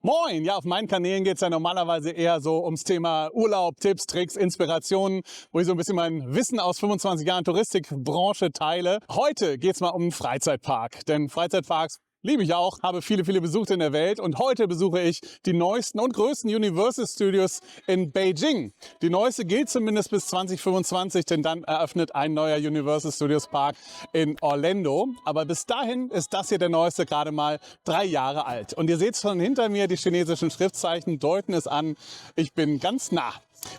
Moin! Ja, auf meinen Kanälen geht es ja normalerweise eher so ums Thema Urlaub, Tipps, Tricks, Inspirationen, wo ich so ein bisschen mein Wissen aus 25 Jahren Touristikbranche teile. Heute geht es mal um einen Freizeitpark, denn Freizeitparks liebe ich auch, habe viele besucht in der Welt und heute besuche ich die neuesten und größten Universal Studios in Beijing. Die neueste gilt zumindest bis 2025, denn dann eröffnet ein neuer Universal Studios Park in Orlando. Aber bis dahin ist das hier der neueste, gerade mal 3 Jahre alt. Und ihr seht schon hinter mir, die chinesischen Schriftzeichen deuten es an, ich bin ganz nah.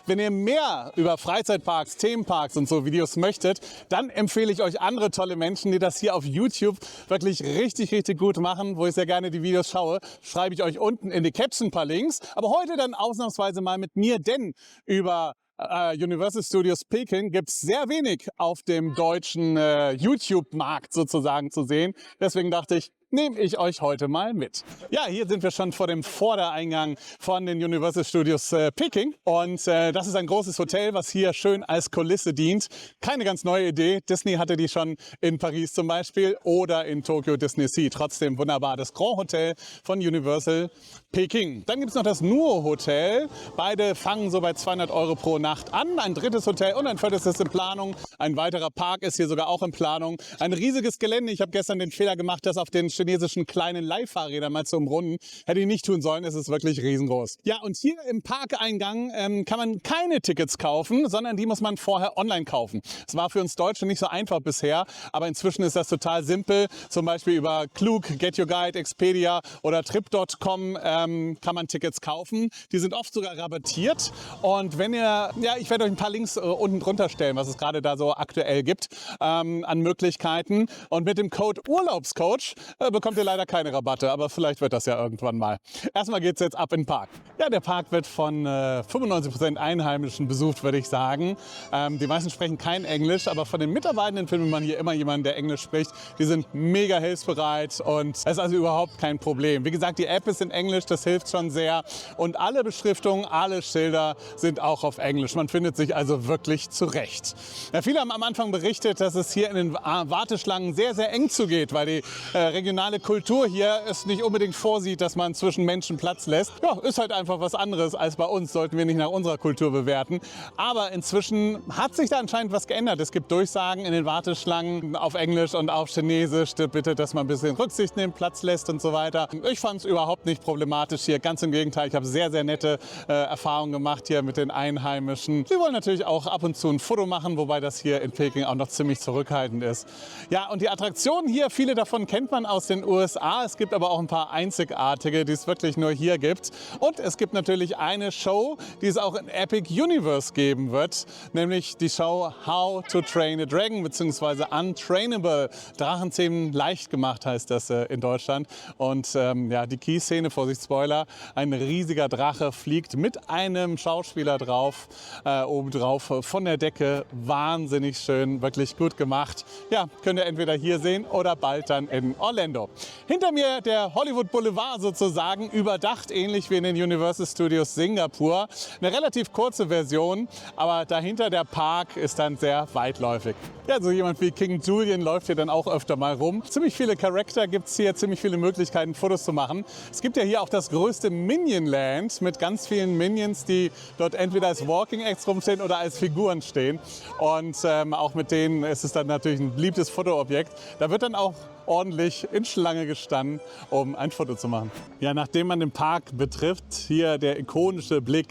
Wenn ihr mehr über Freizeitparks, Themenparks und so Videos möchtet, dann empfehle ich euch andere tolle Menschen, die das hier auf YouTube wirklich richtig gut machen, wo ich sehr gerne die Videos schaue. Schreibe ich euch unten in die Caption ein paar Links. Aber heute dann ausnahmsweise mal mit mir, denn über Universal Studios Peking gibt es sehr wenig auf dem deutschen YouTube-Markt sozusagen zu sehen. Deswegen dachte ich, nehme ich euch heute mal mit. Ja, hier sind wir schon vor dem Vordereingang von den Universal Studios Peking. Und das ist ein großes Hotel, was hier schön als Kulisse dient. Keine ganz neue Idee. Disney hatte die schon in Paris zum Beispiel oder in Tokyo Disney Sea. Trotzdem wunderbar. Das Grand Hotel von Universal Peking. Dann gibt es noch das Nuo Hotel. Beide fangen so bei 200 € pro Nacht an. Ein drittes Hotel und ein viertes ist in Planung. Ein weiterer Park ist hier sogar auch in Planung. Ein riesiges Gelände. Ich habe gestern den Fehler gemacht, das auf den chinesischen kleinen Leihfahrrädern mal zu umrunden. Hätte ich nicht tun sollen, es ist wirklich riesengroß. Ja, und hier im Parkeingang kann man keine Tickets kaufen, sondern die muss man vorher online kaufen. Es war für uns Deutsche nicht so einfach bisher, aber inzwischen ist das total simpel. Zum Beispiel über Klook, Get Your Guide, Expedia oder Trip.com kann man Tickets kaufen. Die sind oft sogar rabattiert. Und wenn ihr, ja, ich werde euch ein paar Links unten drunter stellen, was es gerade da so aktuell gibt an Möglichkeiten. Und mit dem Code Urlaubscoach bekommt ihr leider keine Rabatte, aber vielleicht wird das ja irgendwann mal. Erstmal geht es jetzt ab in den Park. Ja, der Park wird von 95% Einheimischen besucht, würde ich sagen. Die meisten sprechen kein Englisch, aber von den Mitarbeitenden findet man hier immer jemanden, der Englisch spricht. Die sind mega hilfsbereit und es ist also überhaupt kein Problem. Wie gesagt, die App ist in Englisch, das hilft schon sehr. Und alle Beschriftungen, alle Schilder sind auch auf Englisch. Man findet sich also wirklich zurecht. Ja, viele haben am Anfang berichtet, dass es hier in den Warteschlangen sehr eng zugeht, weil die regionale Kultur hier es nicht unbedingt vorsieht, dass man zwischen Menschen Platz lässt. Ja, ist halt einfach was anderes als bei uns, sollten wir nicht nach unserer Kultur bewerten. Aber inzwischen hat sich da anscheinend was geändert. Es gibt Durchsagen in den Warteschlangen auf Englisch und auf Chinesisch, bitte, dass man ein bisschen Rücksicht nimmt, Platz lässt und so weiter. Ich fand es überhaupt nicht problematisch hier, ganz im Gegenteil. Ich habe sehr nette Erfahrungen gemacht hier mit den Einheimischen. Sie wollen natürlich auch ab und zu ein Foto machen, wobei das hier in Peking auch noch ziemlich zurückhaltend ist. Ja, und die Attraktionen hier, viele davon kennt man aus den USA. Es gibt aber auch ein paar einzigartige, die es wirklich nur hier gibt. Und es gibt natürlich eine Show, die es auch in Epic Universe geben wird, nämlich die Show How to Train a Dragon bzw. Untrainable. Drachenzähmen leicht gemacht heißt das in Deutschland. Und ja, die Key-Szene, Vorsicht Spoiler, ein riesiger Drache fliegt mit einem Schauspieler drauf, obendrauf von der Decke. Wahnsinnig schön, wirklich gut gemacht. Ja, könnt ihr entweder hier sehen oder bald dann in Orlando. Hinter mir der Hollywood Boulevard sozusagen, überdacht, ähnlich wie in den Universal Studios Singapur. Eine relativ kurze Version, aber dahinter der Park ist dann sehr weitläufig. Ja, so jemand wie King Julian läuft hier dann auch öfter mal rum. Ziemlich viele Charakter gibt es hier, ziemlich viele Möglichkeiten, Fotos zu machen. Es gibt ja hier auch das größte Minionland mit ganz vielen Minions, die dort entweder als Walking Acts rumstehen oder als Figuren stehen. Und auch mit denen ist es dann natürlich ein beliebtes Fotoobjekt. Da wird dann auch ordentlich in Schlange gestanden, um ein Foto zu machen. Ja, nachdem man den Park betrifft, hier der ikonische Blick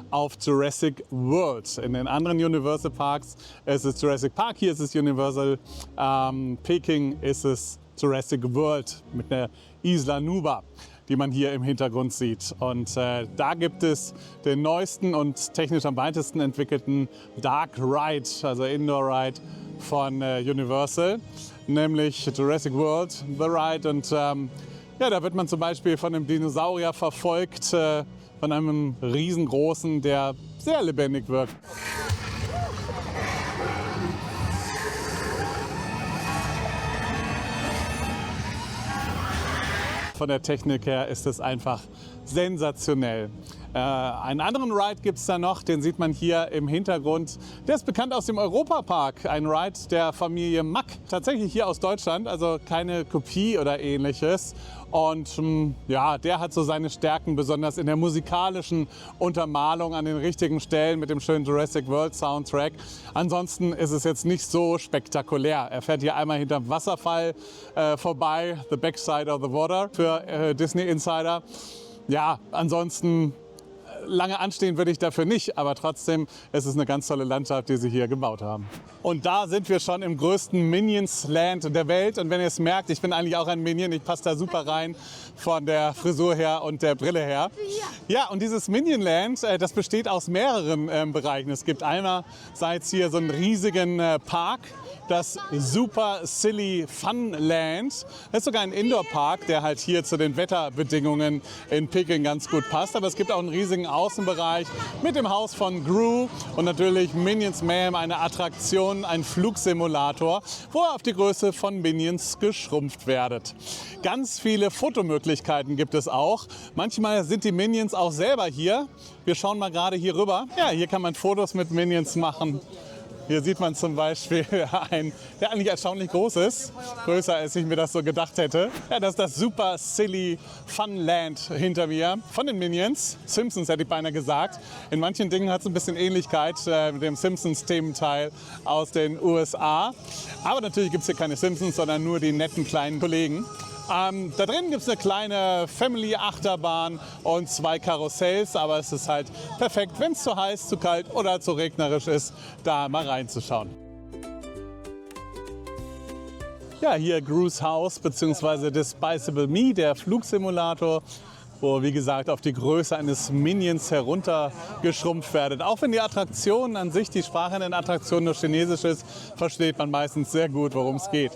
auf Jurassic World. In den anderen Universal Parks ist es Jurassic Park, hier ist es Universal Peking, ist es Jurassic World mit der Isla Nublar, die man hier im Hintergrund sieht. Und da gibt es den neuesten und technisch am weitesten entwickelten Dark Ride, also Indoor Ride von Universal, nämlich Jurassic World, The Ride. Und ja, da wird man zum Beispiel von einem Dinosaurier verfolgt, von einem riesengroßen, der sehr lebendig wirkt. Von der Technik her ist es einfach sensationell. Einen anderen Ride gibt es da noch, den sieht man hier im Hintergrund. Der ist bekannt aus dem Europapark, ein Ride der Familie Mack. Tatsächlich hier aus Deutschland, also keine Kopie oder ähnliches. Und ja, der hat so seine Stärken, besonders in der musikalischen Untermalung an den richtigen Stellen mit dem schönen Jurassic World Soundtrack. Ansonsten ist es jetzt nicht so spektakulär. Er fährt hier einmal hinterm Wasserfall vorbei, The Backside of the Water für Disney Insider. Ja, ansonsten lange anstehen würde ich dafür nicht, aber trotzdem, es ist eine ganz tolle Landschaft, die sie hier gebaut haben. Und da sind wir schon im größten Minions-Land der Welt. Und wenn ihr es merkt, ich bin eigentlich auch ein Minion, ich passe da super rein von der Frisur her und der Brille her. Ja, und dieses Minion-Land, das besteht aus mehreren Bereichen. Es gibt einerseits hier so einen riesigen Park, das Super Silly Fun Land. Das ist sogar ein Indoor-Park, der halt hier zu den Wetterbedingungen in Peking ganz gut passt. Aber es gibt auch einen riesigen Außenbereich mit dem Haus von Gru und natürlich Minions Mayhem, eine Attraktion, ein Flugsimulator, wo ihr auf die Größe von Minions geschrumpft werdet. Ganz viele Fotomöglichkeiten gibt es auch. Manchmal sind die Minions auch selber hier. Wir schauen mal gerade hier rüber. Ja, hier kann man Fotos mit Minions machen. Hier sieht man zum Beispiel einen, der eigentlich erstaunlich groß ist. Größer, als ich mir das so gedacht hätte. Ja, das ist das Super Silly Fun Land hinter mir von den Minions. Simpsons hätte ich beinahe gesagt. In manchen Dingen hat es ein bisschen Ähnlichkeit mit dem Simpsons-Thementeil aus den USA. Aber natürlich gibt es hier keine Simpsons, sondern nur die netten kleinen Kollegen. Da drin gibt es eine kleine Family-Achterbahn und 2 Karussells, aber es ist halt perfekt, wenn es zu heiß, zu kalt oder zu regnerisch ist, da mal reinzuschauen. Ja, hier Gru's Haus bzw. Despicable Me, der Flugsimulator, wo, wie gesagt, auf die Größe eines Minions heruntergeschrumpft werdet. Auch wenn die Attraktion an sich, die Sprache in den Attraktionen nur Chinesisch ist, versteht man meistens sehr gut, worum es geht.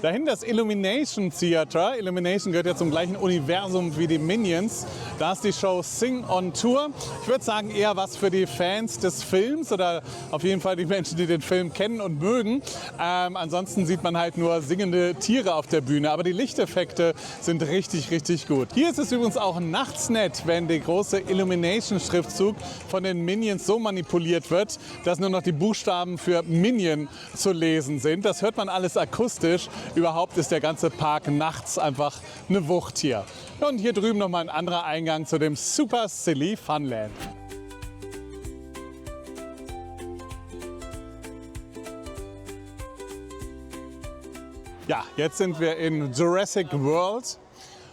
Dahin das Illumination Theater. Illumination gehört ja zum gleichen Universum wie die Minions. Da ist die Show Sing on Tour. Ich würde sagen, eher was für die Fans des Films oder auf jeden Fall die Menschen, die den Film kennen und mögen. Ansonsten sieht man halt nur singende Tiere auf der Bühne. Aber die Lichteffekte sind richtig, richtig gut. Hier ist es übrigens auch nachts nett, wenn der große Illumination-Schriftzug von den Minions so manipuliert wird, dass nur noch die Buchstaben für Minion zu lesen sind. Das hört man alles akustisch. Überhaupt ist der ganze Park nachts einfach eine Wucht hier. Und hier drüben nochmal ein anderer Eingang zu dem Super Silly Funland. Ja, jetzt sind wir in Jurassic World.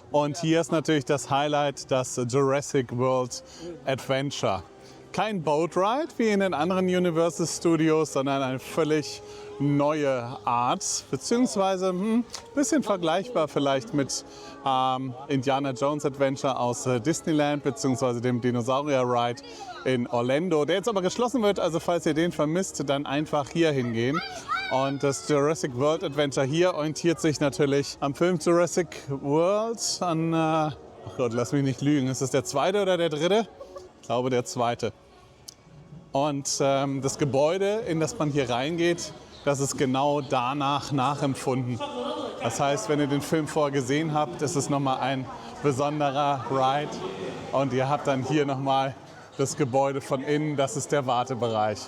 Und hier ist natürlich das Highlight, das Jurassic World Adventure. Kein Boat Ride wie in den anderen Universal Studios, sondern eine völlig neue Art, beziehungsweise ein bisschen vergleichbar vielleicht mit Indiana Jones Adventure aus Disneyland, beziehungsweise dem Dinosaurier Ride in Orlando, der jetzt aber geschlossen wird. Also falls ihr den vermisst, dann einfach hier hingehen. Und das Jurassic World Adventure hier orientiert sich natürlich am Film Jurassic World an, ach Gott, lass mich nicht lügen, ist das der zweite oder der dritte? Ich glaube der zweite. Und das Gebäude, in das man hier reingeht, das ist genau danach nachempfunden. Das heißt, wenn ihr den Film vorher gesehen habt, ist es nochmal ein besonderer Ride. Und ihr habt dann hier nochmal das Gebäude von innen, das ist der Wartebereich.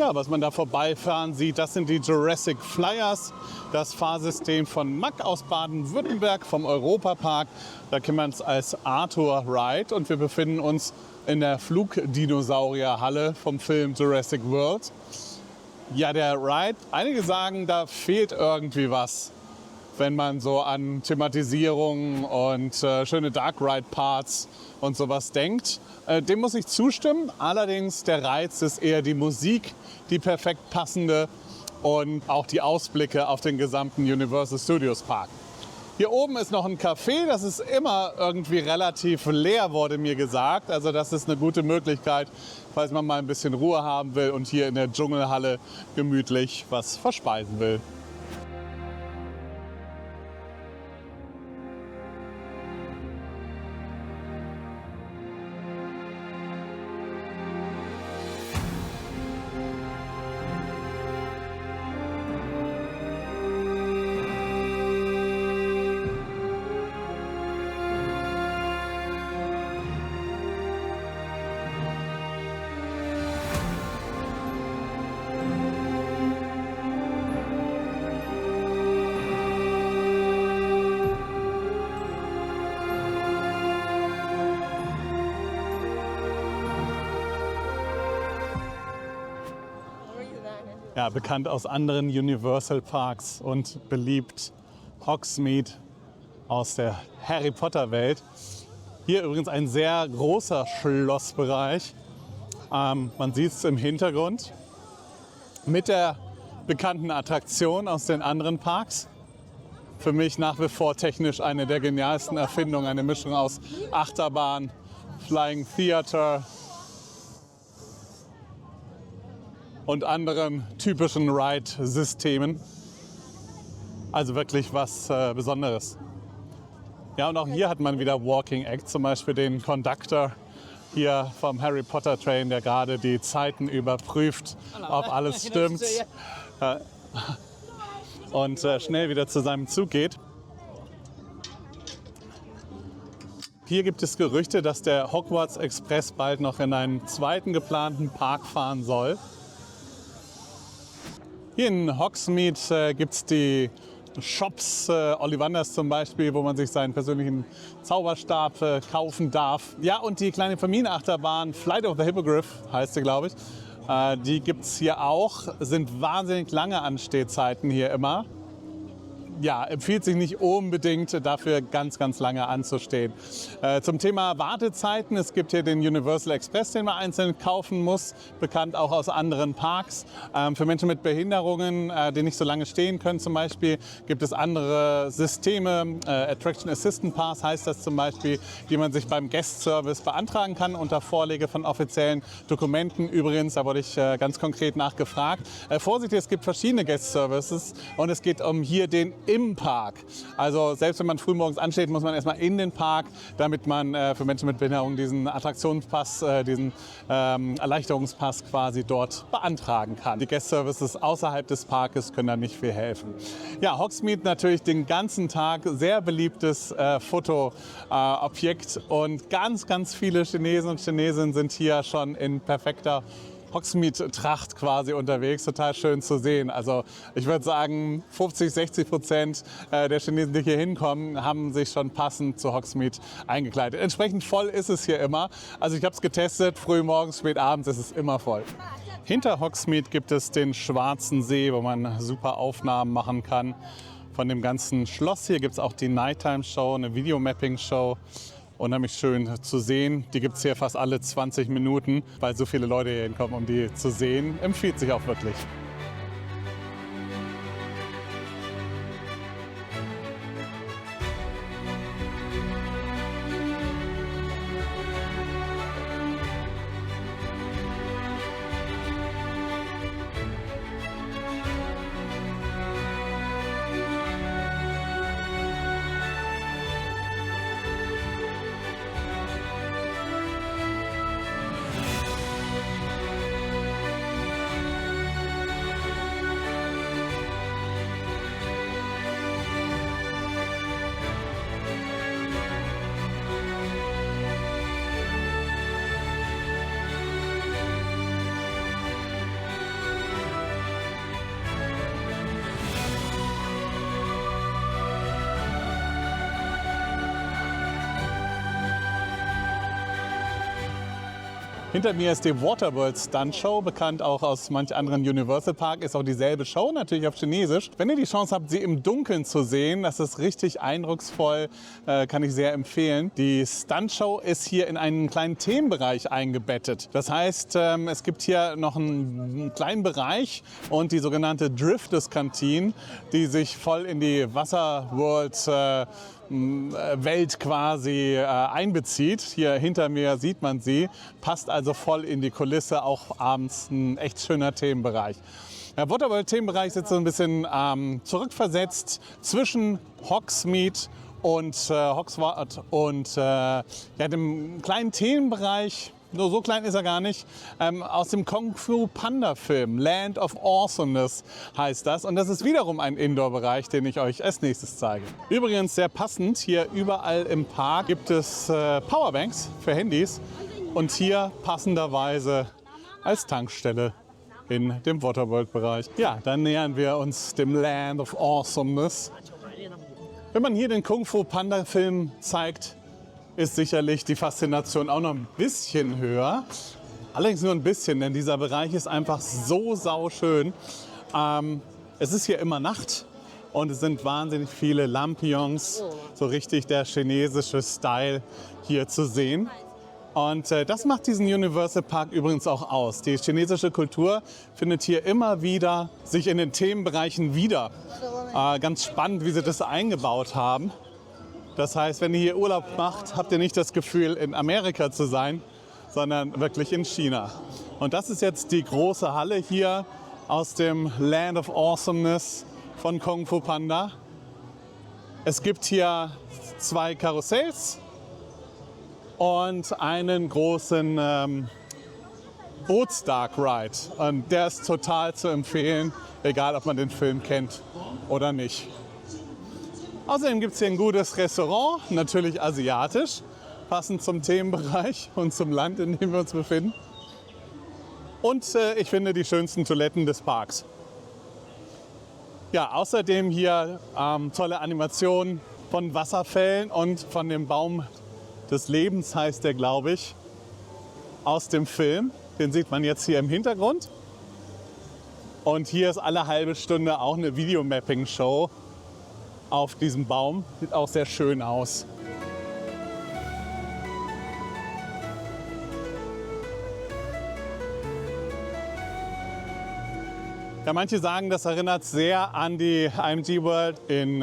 Ja, was man da vorbeifahren sieht, das sind die Jurassic Flyers, das Fahrsystem von Mack aus Baden-Württemberg vom Europapark. Da kennt man es als Arthur Ride und wir befinden uns in der Flugdinosaurierhalle vom Film Jurassic World. Ja, der Ride, einige sagen, da fehlt irgendwie was, wenn man so an Thematisierung und schöne Dark Ride Parts und sowas denkt. Dem muss ich zustimmen. Allerdings der Reiz ist eher die Musik, die perfekt passende und auch die Ausblicke auf den gesamten Universal Studios Park. Hier oben ist noch ein Café, das ist immer irgendwie relativ leer, wurde mir gesagt. Also das ist eine gute Möglichkeit, falls man mal ein bisschen Ruhe haben will und hier in der Dschungelhalle gemütlich was verspeisen will. Ja, bekannt aus anderen Universal Parks und beliebt Hogsmeade aus der Harry Potter Welt. Hier übrigens ein sehr großer Schlossbereich. Man sieht es im Hintergrund mit der bekannten Attraktion aus den anderen Parks. Für mich nach wie vor technisch eine der genialsten Erfindungen, eine Mischung aus Achterbahn, Flying Theater und anderen typischen Ride-Systemen. Also wirklich was Besonderes. Ja, und auch hier hat man wieder Walking Act, zum Beispiel den Conductor hier vom Harry Potter Train, der gerade die Zeiten überprüft, ob alles stimmt und schnell wieder zu seinem Zug geht. Hier gibt es Gerüchte, dass der Hogwarts Express bald noch in einen zweiten geplanten Park fahren soll. Hier in Hogsmeade gibt es die Shops, Ollivanders zum Beispiel, wo man sich seinen persönlichen Zauberstab kaufen darf. Ja, und die kleine Familienachterbahn Flight of the Hippogriff heißt sie, glaube ich. Die gibt es hier auch, sind wahnsinnig lange Anstehzeiten hier immer. Ja, empfiehlt sich nicht unbedingt dafür ganz, ganz lange anzustehen. Zum Thema Wartezeiten, es gibt hier den Universal Express, den man einzeln kaufen muss, bekannt auch aus anderen Parks. Für Menschen mit Behinderungen, die nicht so lange stehen können zum Beispiel, gibt es andere Systeme. Attraction Assistant Pass heißt das zum Beispiel, die man sich beim Guest Service beantragen kann unter Vorlege von offiziellen Dokumenten. Übrigens, da wurde ich ganz konkret nachgefragt. Vorsicht, es gibt verschiedene Guest Services und es geht um hier den im Park. Also selbst wenn man frühmorgens ansteht, muss man erstmal in den Park, damit man für Menschen mit Behinderung diesen Attraktionspass, diesen Erleichterungspass quasi dort beantragen kann. Die Guest Services außerhalb des Parkes können da nicht viel helfen. Ja, Hogsmeade natürlich den ganzen Tag sehr beliebtes Fotoobjekt und ganz, ganz viele Chinesen und Chinesinnen sind hier schon in perfekter Hogsmeade-Tracht quasi unterwegs, total schön zu sehen. Also ich würde sagen, 50-60% der Chinesen, die hier hinkommen, haben sich schon passend zu Hogsmeade eingekleidet. Entsprechend voll ist es hier immer. Also ich habe es getestet, früh morgens, spät abends ist es immer voll. Hinter Hogsmeade gibt es den Schwarzen See, wo man super Aufnahmen machen kann von dem ganzen Schloss. Hier gibt es auch die Nighttime-Show, eine Videomapping-Show. Unheimlich schön zu sehen. Die gibt es hier fast alle 20 Minuten, weil so viele Leute hier hinkommen, um die zu sehen. Empfiehlt sich auch wirklich. Hinter mir ist die Waterworld Stunt Show, bekannt auch aus manch anderen Universal Park. Ist auch dieselbe Show, natürlich auf Chinesisch. Wenn ihr die Chance habt, sie im Dunkeln zu sehen, das ist richtig eindrucksvoll, kann ich sehr empfehlen. Die Stunt Show ist hier in einen kleinen Themenbereich eingebettet. Das heißt, es gibt hier noch einen kleinen Bereich und die sogenannte Drifters-Kantine, die sich voll in die Wasserworld Welt quasi einbezieht. Hier hinter mir sieht man sie, passt also voll in die Kulisse, auch abends ein echt schöner Themenbereich. Der Waterworld-Themenbereich sitzt so ein bisschen zurückversetzt zwischen Hogsmeade und Hogswart und ja, dem kleinen Themenbereich. Nur so klein ist er gar nicht. Aus dem Kung Fu Panda Film, Land of Awesomeness heißt das. Und das ist wiederum ein Indoor-Bereich, den ich euch als nächstes zeige. Übrigens sehr passend, hier überall im Park gibt es Powerbanks für Handys. Und hier passenderweise als Tankstelle in dem Waterworld-Bereich. Ja, dann nähern wir uns dem Land of Awesomeness. Wenn man hier den Kung Fu Panda Film zeigt, ist sicherlich die Faszination auch noch ein bisschen höher. Allerdings nur ein bisschen, denn dieser Bereich ist einfach so sauschön. Es ist hier immer Nacht und es sind wahnsinnig viele Lampions, so richtig der chinesische Style hier zu sehen. Und das macht diesen Universal Park übrigens auch aus. Die chinesische Kultur findet hier immer wieder sich in den Themenbereichen wieder. Ganz spannend, wie sie das eingebaut haben. Das heißt, wenn ihr hier Urlaub macht, habt ihr nicht das Gefühl, in Amerika zu sein, sondern wirklich in China. Und das ist jetzt die große Halle hier aus dem Land of Awesomeness von Kung Fu Panda. Es gibt hier 2 Karussells und einen großen Boots-Dark Ride. Und der ist total zu empfehlen, egal ob man den Film kennt oder nicht. Außerdem gibt es hier ein gutes Restaurant, natürlich asiatisch, passend zum Themenbereich und zum Land, in dem wir uns befinden. Und ich finde die schönsten Toiletten des Parks. Ja, außerdem hier tolle Animationen von Wasserfällen und von dem Baum des Lebens, heißt der, glaube ich, aus dem Film. Den sieht man jetzt hier im Hintergrund. Und hier ist alle halbe Stunde auch eine Videomapping-Show auf diesem Baum. Sieht auch sehr schön aus. Ja, manche sagen, das erinnert sehr an die IMG World in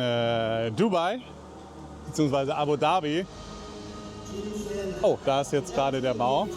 Dubai bzw. Abu Dhabi. Oh, da ist jetzt gerade der Bau.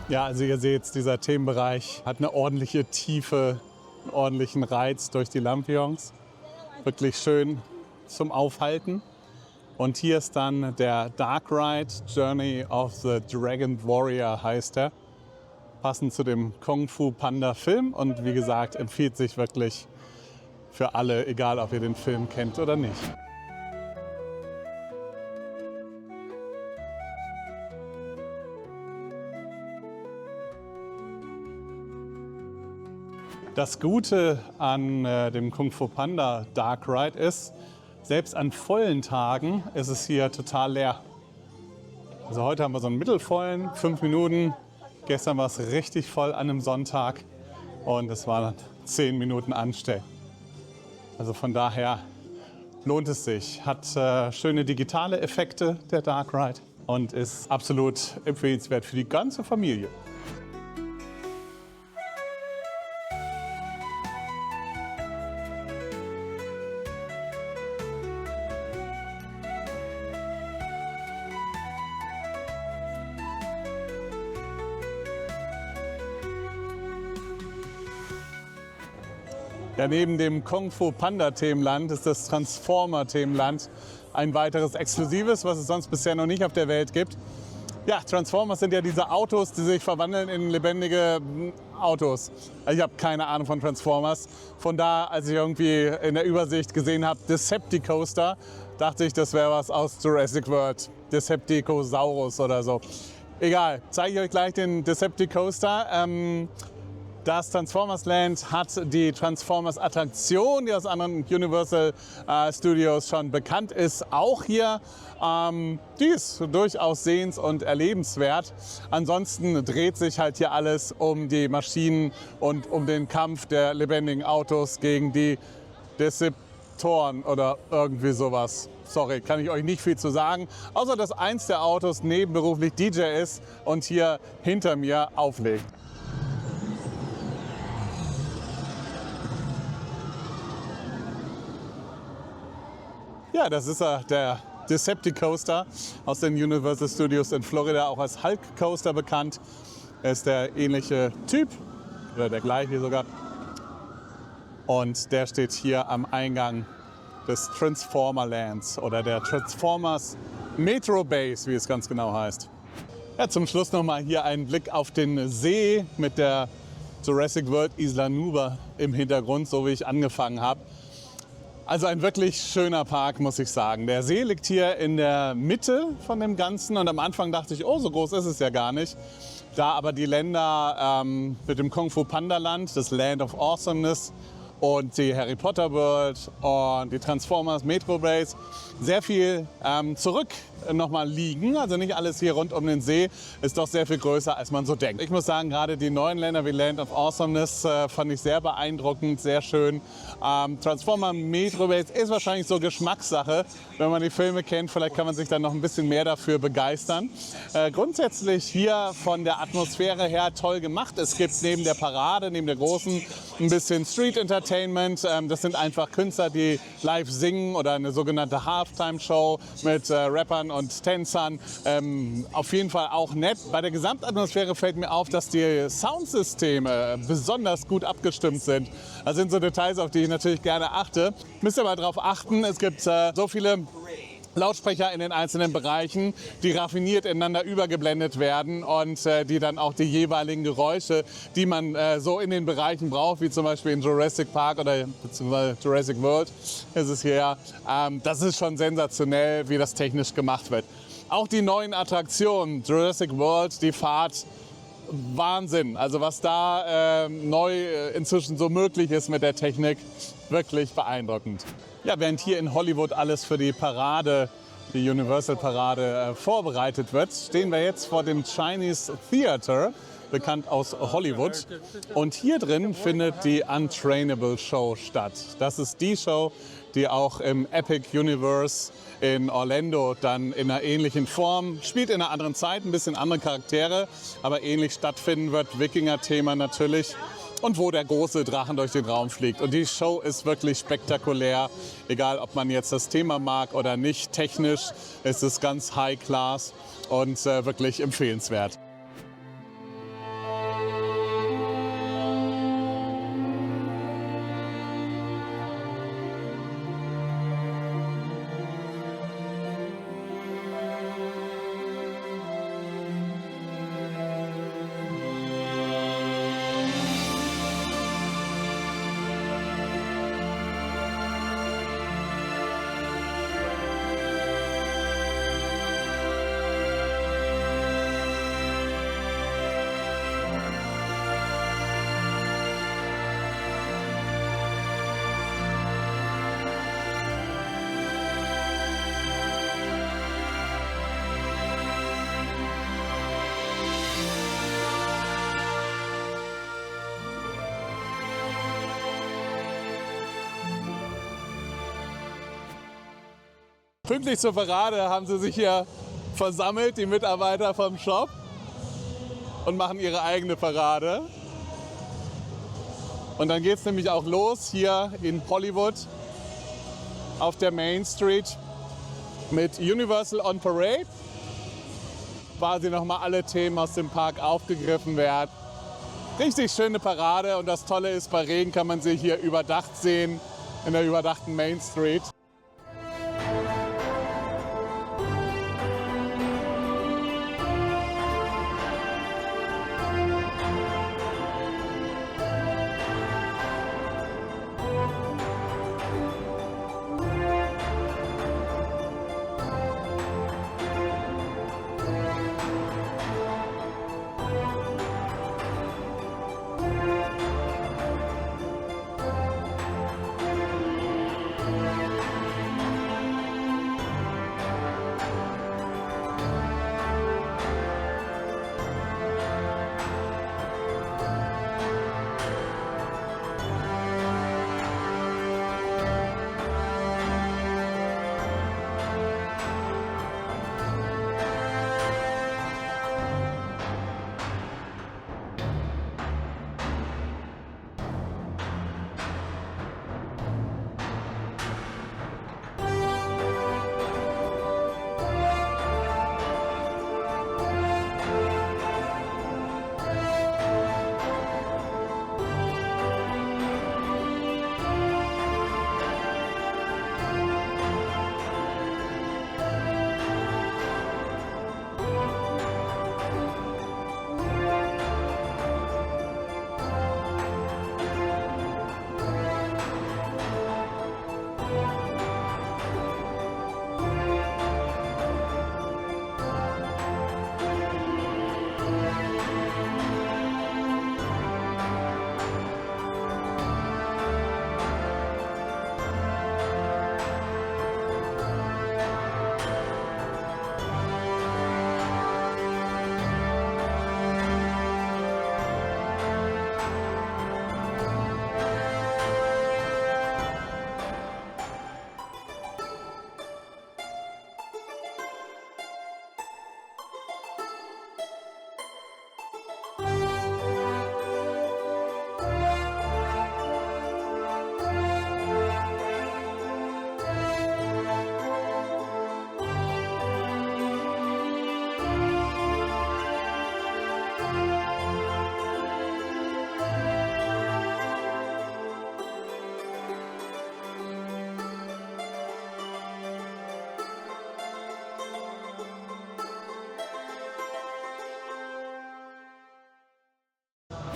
Ja, also ihr seht, dieser Themenbereich hat eine ordentliche Tiefe, einen ordentlichen Reiz durch die Lampions. Wirklich schön zum Aufhalten. Und hier ist dann der Dark Ride, Journey of the Dragon Warrior heißt er. Passend zu dem Kung Fu Panda Film und wie gesagt, empfiehlt sich wirklich für alle, egal ob ihr den Film kennt oder nicht. Das Gute an dem Kung Fu Panda Dark Ride ist, selbst an vollen Tagen ist es hier total leer. Also heute haben wir so einen mittelvollen, 5 Minuten Gestern war es richtig voll an einem Sonntag und es waren 10 Minuten Anstell. Also von daher lohnt es sich. Hat schöne digitale Effekte, der Dark Ride, und ist absolut empfehlenswert für die ganze Familie. Ja, neben dem Kung Fu Panda Themenland ist das Transformer Themenland ein weiteres exklusives, was es sonst bisher noch nicht auf der Welt gibt. Ja, Transformers sind ja diese Autos, die sich verwandeln in lebendige Autos. Also ich habe keine Ahnung von Transformers. Von da, als ich irgendwie in der Übersicht gesehen habe, Decepticoaster, dachte ich, das wäre was aus Jurassic World. Decepticosaurus oder so. Egal, zeige ich euch gleich den Decepticoaster. Das Transformers Land hat die Transformers-Attraktion, die aus anderen Universal Studios schon bekannt ist, auch hier. Die ist durchaus sehens- und erlebenswert. Ansonsten dreht sich halt hier alles um die Maschinen und um den Kampf der lebendigen Autos gegen die Deceptoren oder irgendwie sowas. Sorry, kann ich euch nicht viel zu sagen, außer dass eins der Autos nebenberuflich DJ ist und hier hinter mir auflegt. Ja, das ist der Decepticoaster aus den Universal Studios in Florida, auch als Hulk Coaster bekannt. Er ist der ähnliche Typ, oder der gleiche sogar. Und der steht hier am Eingang des Transformer Lands oder der Transformers Metro Base, wie es ganz genau heißt. Ja, zum Schluss nochmal hier ein Blick auf den See mit der Jurassic World Isla Nublar im Hintergrund, so wie ich angefangen habe. Also ein wirklich schöner Park, muss ich sagen. Der See liegt hier in der Mitte von dem Ganzen und am Anfang dachte ich, oh, so groß ist es ja gar nicht. Da aber die Länder mit dem Kung Fu Panda Land, das Land of Awesomeness, und die Harry Potter World und die Transformers Metro Base sehr viel zurück nochmal liegen. Also nicht alles hier rund um den See ist doch sehr viel größer, als man so denkt. Ich muss sagen, gerade die neuen Länder wie Land of Awesomeness fand ich sehr beeindruckend, sehr schön. Transformer Metro Base ist wahrscheinlich so Geschmackssache. Wenn man die Filme kennt, vielleicht kann man sich dann noch ein bisschen mehr dafür begeistern. Grundsätzlich hier von der Atmosphäre her toll gemacht. Es gibt neben der Parade, neben der großen, ein bisschen Street Entertainment. Das sind einfach Künstler, die live singen oder eine sogenannte Halftime-Show mit Rappern und Tänzern. Auf jeden Fall auch nett. Bei der Gesamtatmosphäre fällt mir auf, dass die Soundsysteme besonders gut abgestimmt sind. Das sind so Details, auf die ich natürlich gerne achte. Müsst ihr mal drauf achten. Es gibt so viele Lautsprecher in den einzelnen Bereichen, die raffiniert ineinander übergeblendet werden und die dann auch die jeweiligen Geräusche, die man so in den Bereichen braucht, wie zum Beispiel in Jurassic Park oder beziehungsweise Jurassic World ist es hier. Das ist schon sensationell, wie das technisch gemacht wird. Auch die neuen Attraktionen, Jurassic World, die Fahrt, Wahnsinn. Also was da neu inzwischen so möglich ist mit der Technik, wirklich beeindruckend. Ja, während hier in Hollywood alles für die Parade, die Universal-Parade, vorbereitet wird, stehen wir jetzt vor dem Chinese Theater, bekannt aus Hollywood. Und hier drin findet die Untrainable Show statt. Das ist die Show, die auch im Epic Universe in Orlando dann in einer ähnlichen Form, spielt in einer anderen Zeit, ein bisschen andere Charaktere, aber ähnlich stattfinden wird. Wikinger-Thema natürlich. Und wo der große Drachen durch den Raum fliegt. Und die Show ist wirklich spektakulär. Egal, ob man jetzt das Thema mag oder nicht. Technisch ist es ganz high class und wirklich empfehlenswert. Pünktlich zur Parade haben sie sich hier versammelt, die Mitarbeiter vom Shop, und machen ihre eigene Parade. Und dann geht es nämlich auch los hier in Hollywood auf der Main Street mit Universal on Parade. Quasi nochmal alle Themen aus dem Park aufgegriffen werden. Richtig schöne Parade, und das Tolle ist, bei Regen kann man sie hier überdacht sehen, in der überdachten Main Street.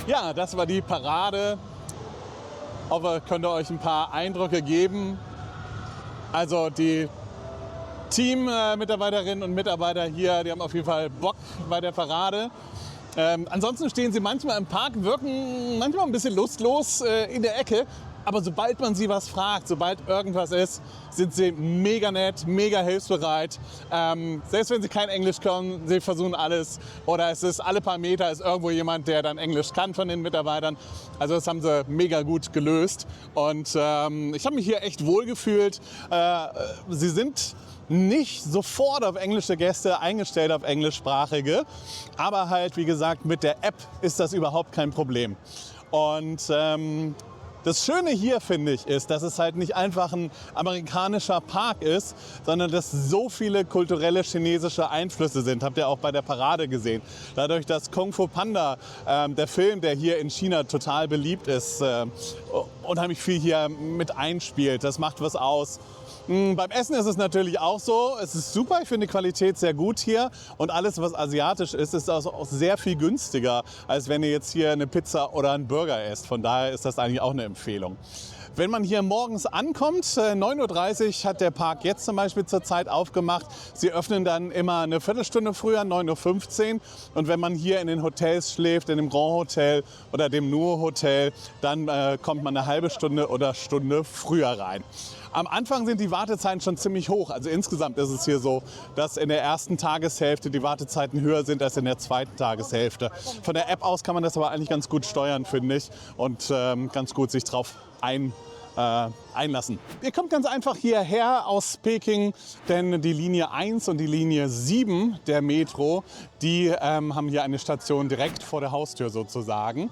Ja, das war die Parade. Ich hoffe, könnt ihr euch ein paar Eindrücke geben. Also die Team-Mitarbeiterinnen und Mitarbeiter hier, die haben auf jeden Fall Bock bei der Parade. Ansonsten stehen sie manchmal im Park, wirken manchmal ein bisschen lustlos in der Ecke. Aber sobald man sie was fragt, sobald irgendwas ist, sind sie mega nett, mega hilfsbereit. Selbst wenn sie kein Englisch können, sie versuchen alles. Oder es ist alle paar Meter ist irgendwo jemand, der dann Englisch kann von den Mitarbeitern. Also das haben sie mega gut gelöst. Und ich habe mich hier echt wohl gefühlt. Sie sind nicht sofort auf englische Gäste eingestellt, auf englischsprachige. Aber halt, wie gesagt, mit der App ist das überhaupt kein Problem. Und das Schöne hier, finde ich, ist, dass es halt nicht einfach ein amerikanischer Park ist, sondern dass so viele kulturelle chinesische Einflüsse sind. Habt ihr auch bei der Parade gesehen. Dadurch, dass Kung Fu Panda, der Film, der hier in China total beliebt ist, unheimlich viel hier mit einspielt. Das macht was aus. Beim Essen ist es natürlich auch so. Es ist super, ich finde die Qualität sehr gut hier. Und alles, was asiatisch ist, ist auch sehr viel günstiger, als wenn ihr jetzt hier eine Pizza oder einen Burger esst. Von daher ist das eigentlich auch eine Empfehlung. Wenn man hier morgens ankommt, 9:30 Uhr hat der Park jetzt zum Beispiel zur Zeit aufgemacht. Sie öffnen dann immer eine Viertelstunde früher, 9:15 Uhr. Und wenn man hier in den Hotels schläft, in dem Grand Hotel oder dem Nuo Hotel, dann kommt man eine halbe Stunde oder Stunde früher rein. Am Anfang sind die Wartezeiten schon ziemlich hoch. Also insgesamt ist es hier so, dass in der ersten Tageshälfte die Wartezeiten höher sind als in der zweiten Tageshälfte. Von der App aus kann man das aber eigentlich ganz gut steuern, finde ich. Und ganz gut sich drauf einlassen. Ihr kommt ganz einfach hierher aus Peking, denn die Linie 1 und die Linie 7 der Metro, die haben hier eine Station direkt vor der Haustür sozusagen.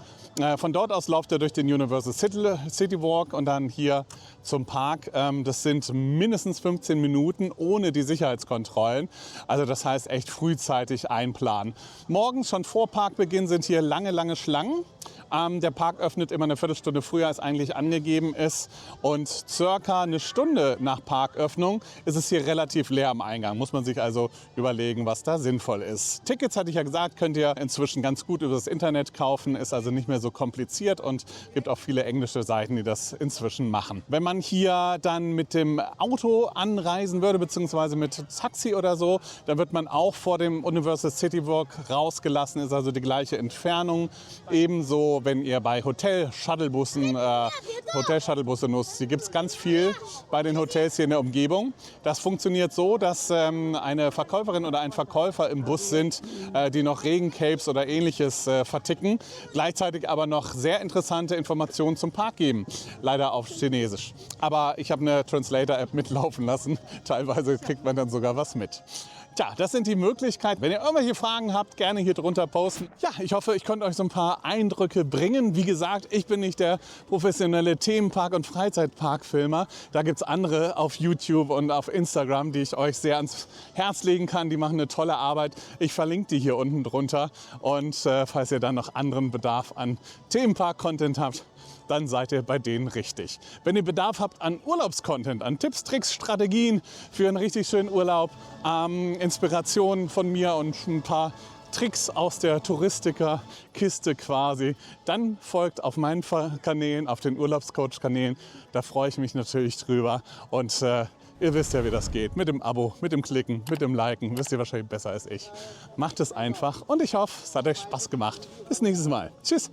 Von dort aus lauft ihr durch den Universal City Walk und dann hier zum Park. Das sind mindestens 15 Minuten ohne die Sicherheitskontrollen. Also das heißt echt frühzeitig einplanen. Morgens schon vor Parkbeginn sind hier lange Schlangen. Der Park öffnet immer eine Viertelstunde früher, als eigentlich angegeben ist. Und circa eine Stunde nach Parköffnung ist es hier relativ leer am Eingang. Muss man sich also überlegen, was da sinnvoll ist. Tickets, hatte ich ja gesagt, könnt ihr inzwischen ganz gut über das Internet kaufen. Ist also nicht mehr so kompliziert und gibt auch viele englische Seiten, die das inzwischen machen. Wenn man hier dann mit dem Auto anreisen würde, beziehungsweise mit Taxi oder so, dann wird man auch vor dem Universal City Walk rausgelassen. Ist also die gleiche Entfernung. Ebenso, wenn ihr bei Hotel-Shuttlebusse nutzt. Hier gibt es ganz viel bei den Hotels hier in der Umgebung. Das funktioniert so, dass eine Verkäuferin oder ein Verkäufer im Bus sind, die noch Regencapes oder Ähnliches verticken, gleichzeitig aber noch sehr interessante Informationen zum Park geben. Leider auf Chinesisch. Aber ich habe eine Translator-App mitlaufen lassen. Teilweise kriegt man dann sogar was mit. Tja, das sind die Möglichkeiten. Wenn ihr irgendwelche Fragen habt, gerne hier drunter posten. Ja, ich hoffe, ich konnte euch so ein paar Eindrücke bringen. Wie gesagt, ich bin nicht der professionelle Themenpark- und Freizeitparkfilmer. Da gibt es andere auf YouTube und auf Instagram, die ich euch sehr ans Herz legen kann. Die machen eine tolle Arbeit. Ich verlinke die hier unten drunter. Und falls ihr dann noch anderen Bedarf an Themenpark-Content habt, dann seid ihr bei denen richtig. Wenn ihr Bedarf habt an Urlaubscontent, an Tipps, Tricks, Strategien für einen richtig schönen Urlaub, Inspirationen von mir und ein paar Tricks aus der Touristiker-Kiste quasi, dann folgt auf meinen Kanälen, auf den Urlaubscoach-Kanälen. Da freue ich mich natürlich drüber. Und ihr wisst ja, wie das geht. Mit dem Abo, mit dem Klicken, mit dem Liken. Wisst ihr wahrscheinlich besser als ich. Macht es einfach und ich hoffe, es hat euch Spaß gemacht. Bis nächstes Mal. Tschüss.